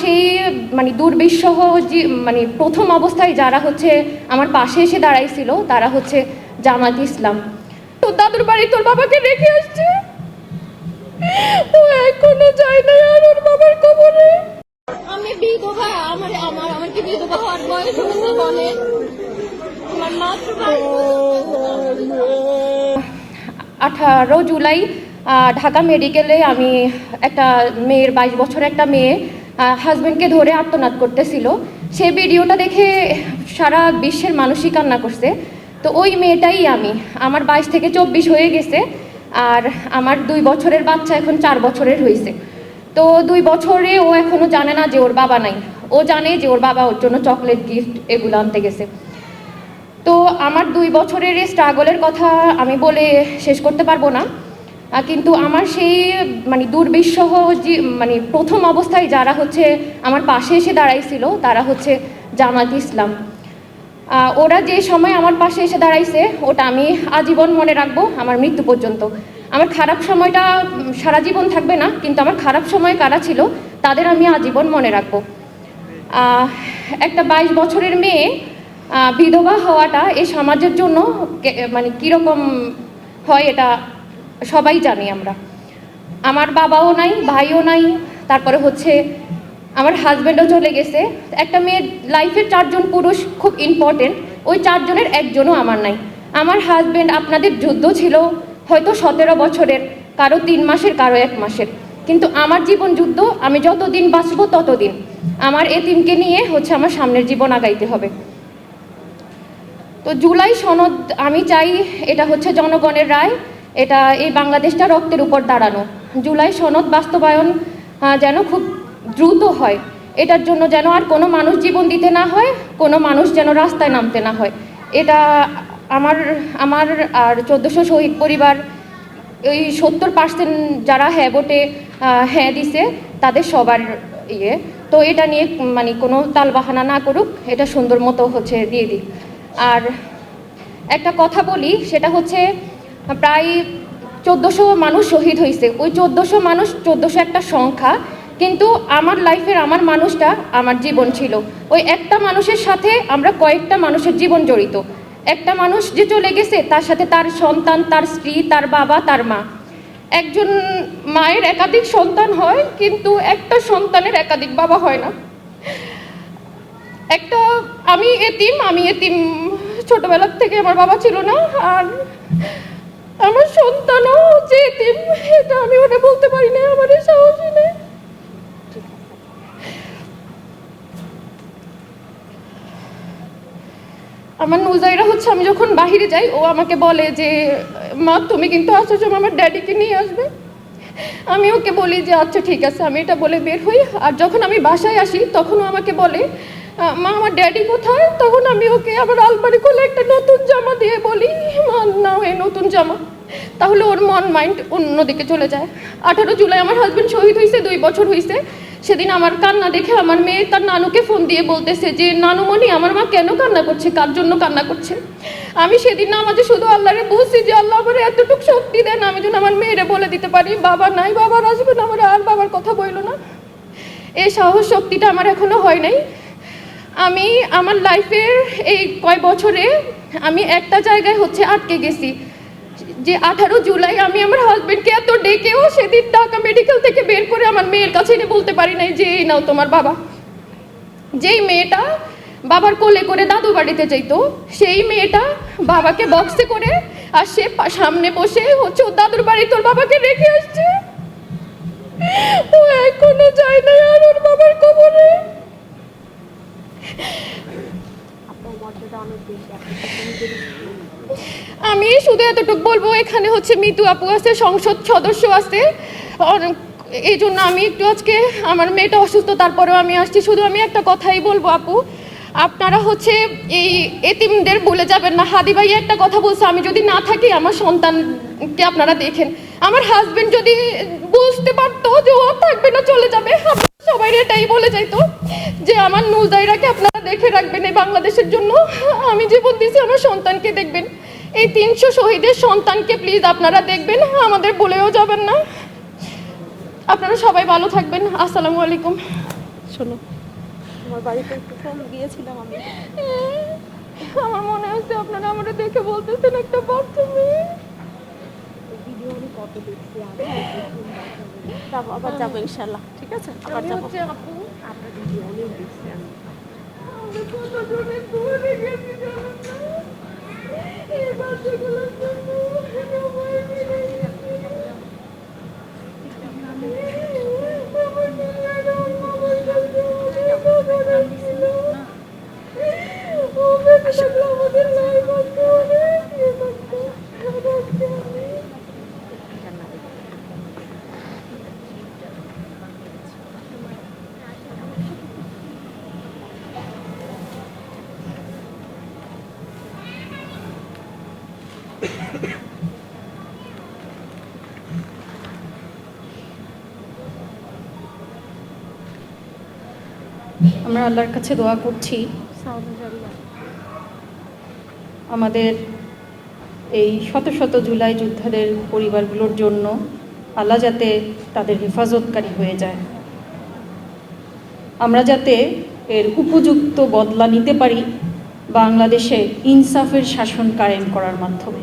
সেই দুর্বিষহ প্রথম অবস্থায় যারা হচ্ছে আমার পাশে এসে দাঁড়াইছিল তারা হচ্ছে জামাত ইসলাম। তোর দাদুর বাড়ি তোর বাবাকে রেখে আসছে, ও এখনো যায় না আর ওর বাবার কবরে। আমি বিধবা, আমার আমার আমার কি বিধবা হওয়ার বয়স হয়েছে বলে? আমার মাত্র 18 জুলাই ঢাকা মেডিকেলে আমি একটা মেয়ের 22 বছরের একটা মেয়ে হাজব্যান্ডকে ধরে আর্তনাদ করতেছিল। সে ভিডিওটা দেখে সারা বিশ্বের মানুষই কান্না করছে। তো ওই মেয়েটাই আমি। আমার 22 থেকে 24 হয়ে গেছে, আর আমার 2 বছরের বাচ্চা এখন 4 বছরের হয়েছে। তো 2 বছরে ও এখনো জানে না যে ওর বাবা নাই। ও জানে যে ওর বাবা ওর জন্য চকলেট গিফট এগুলো আনতে গেছে। তো আমার 2 বছরের এই স্ট্রাগলের কথা আমি বলে শেষ করতে পারবো না, কিন্তু আমার সেই দুর্বিষহ প্রথম অবস্থায় যারা হচ্ছে আমার পাশে এসে দাঁড়াইছিল তারা হচ্ছে জামাত ইসলাম। ওরা যে সময় আমার পাশে এসে দাঁড়াইছে ওটা আমি আজীবন মনে রাখবো, আমার মৃত্যু পর্যন্ত। আমার খারাপ সময়টা সারা জীবন থাকবে না, কিন্তু আমার খারাপ সময় কারা ছিল তাদের আমি আজীবন মনে রাখবো। একটা 22 বছরের মেয়ে বিধবা হওয়াটা এই সমাজের জন্য কীরকম হয় এটা সবাই জানি আমরা। আমার বাবাও নাই, ভাইও নাই, তারপরে হচ্ছে আমার হাজব্যান্ডও চলে গেছে। একটা মেয়ের লাইফের 4 জন পুরুষ খুব ইম্পর্টেন্ট, ওই 4 জনের একজনও আমার নাই। আমার হাজব্যান্ড আপনাদের যুদ্ধ ছিল হয়তো 17 বছরের, কারো 3 মাসের, কারো 1 মাসের, কিন্তু আমার জীবন যুদ্ধ। আমি যতদিন বাঁচবো ততদিন আমার এতিমকে নিয়ে হচ্ছে আমার সামনের জীবন আগাইতে হবে। তো জুলাই সনদ আমি চাই এটা হচ্ছে জনগণের রায়, এটা এই বাংলাদেশটা রক্তের উপর দাঁড়ানো। জুলাই সনদ বাস্তবায়ন যেন খুব দ্রুত হয়, এটার জন্য যেন আর কোনো মানুষ জীবন দিতে না হয়, কোনো মানুষ যেন রাস্তায় নামতে না হয়। এটা আমার আর 1400 শহীদ পরিবার, ওই 70% যারা হ্যাঁ ভোটে হ্যাঁ দিছে তাদের সবার ইয়ে। তো এটা নিয়ে কোনো তালবাহানা না করুক, এটা সুন্দর মতো হচ্ছে দিয়ে দিক। আর একটা কথা বলি, সেটা হচ্ছে প্রায় 1400 মানুষ শহীদ হয়েছে। ওই 1400 মানুষ, 1400 একটা সংখ্যা, কিন্তু আমার লাইফের আমার মানুষটা আমার জীবন ছিল। ওই একটা মানুষের সাথে আমরা কয়েকটা মানুষের জীবন জড়িত। একটা মানুষ যে চলে গেছে তার সাথে তার সন্তান, তার স্ত্রী, তার বাবা, তার মা। একজন মায়ের একাধিক সন্তান হয়, কিন্তু একটা সন্তানের একাধিক বাবা হয় না। আমি এতিম ছোটবেলার থেকে, আমার বাবা ছিল না, আর আমার সন্তানও হচ্ছে এতিম। এটা আমি ওটা বলতে পারি না, আমার সাহসী নেই। আমার নুজাইরা হচ্ছে, আমি যখন বাহিরে যাই ও আমাকে বলে যে মা তুমি কিন্তু আসার সময় আমার ড্যাডিকে নিয়ে আসবে। আমি ওকে বলি যে আচ্ছা ঠিক আছে, আমি এটা বলে বের হই। আর যখন আমি বাসায় আসি তখনও আমাকে বলে মা আমার ড্যাডি কোথায়? তখন আমি ওকে আবার আলমারি খুলে একটা নতুন জামা দিয়ে বলি মা নাও এই নতুন জামা। তাহলে ওর মাইন্ড অন্যদিকে চলে যায়। 18 জুলাই আমার হাজব্যান্ড শহীদ হয়েছে, 2 বছর হয়েছে। সেদিন আমার কান্না দেখে আমার মেয়ে তার নানুকে ফোন দিয়ে বলতেছে যে নানুমণি আমার মা কেন কান্না করছে, কার জন্য কান্না করছে? আমি সেদিন নামাজে শুধু আল্লাহরে বলছি যে আল্লাহ আমার এতটুকু শক্তি দেন আমি যেন আমার মেয়েরে বলে দিতে পারি বাবা নাই, বাবার আসবে না, আমার আর বাবার কথা বইল না। এই সাহস শক্তিটা আমার এখনো হয় নাই। আমি আমার লাইফের এই কয় বছরে আমি একটা জায়গায় হচ্ছে আটকে গেছি, যে 18 জুলাই আমি আমার হাজবেন্ডকে এত ডেকেও সেদিন ঢাকা মেডিকেল থেকে বের করে আমার মেয়ের কাছে এনে বলতে পারি নাই যে এই নাও তোমার বাবা। যেই মেয়েটা বাবার কোলে করে দাদু বাড়িতে যাইতো, সেই মেয়েটা বাবাকে বক্সে করে আর সে সামনে বসে হচ্ছে ওর দাদুর বাড়ি তোর বাবাকে রেখে আসছে, ও এখনো যায় না আর ওর বাবার কবরে। আমি শুধু এতটুকু বলবো, এখানে হচ্ছে মিতু আপু আছে, সংসদ সদস্য আছে, এই জন্য আমি একটু আজকে আমার মেয়েটা অসুস্থ, তারপরেও আমি আসছি। শুধু আমি একটা কথাই বলবো আপু, আপনারা হচ্ছে এই এতিমদের ভুলে যাবেন না। হাদি ভাই একটা কথা বলছে, আমি যদি না থাকি আমার সন্তানকে আপনারা দেখেন। আমার হাজবেন্ড যদি বুঝতে পারতো যে ও থাকবে না চলে যাবে, সবাই এটাই বলে যাইতো যে আমার নুজাইরাকে আপনারা দেখে রাখবেন এই বাংলাদেশের জন্য। আমি জীবন দিয়েছি, আমার সন্তানকে দেখবেন। এই 300 শহীদের সন্তানকে প্লিজ আপনারা দেখবেন, আমাদের বলেও যাবেন না। আপনারা সবাই ভালো থাকবেন। আসসালামু আলাইকুম। শোনো, তোমার বাড়িতে একটু ফোন গিয়েছিলাম আমি। আমার মনে হচ্ছে আপনারা আমরা দেখে বলতেছেন একটা বাচ্চা মেয়ে। ভিডিও আমি কত দেখছি, আমি যাবো, আবার যাবো ইনশাল্লাহ, ঠিক আছে, আবার আমি যাবো। হচ্ছে আপু, আপনার ভিডিও অনেক দেখছি আমি। আমরা কতজনের দূরে গেছি জানেন না? এই বাচ্চাগুলোর জন্য সবাই মিলে গেছি। বাবার ছেলেরা বাবার কাছে অনেক অবদান ছিল। ও বেঁচে থাকলে আমাদের লাইফ আজকে অনেক ইয়ে থাকতো। আর আজকে আমি আমরা আল্লাহর কাছে দোয়া করছি আমাদের এই শত শত জুলাই যোদ্ধাদের পরিবারগুলোর জন্য, আল্লাহ যাতে তাদের হেফাজতকারী হয়ে যায়, আমরা যাতে এর উপযুক্ত বদলা নিতে পারি বাংলাদেশে ইনসাফের শাসন কায়েম করার মাধ্যমে।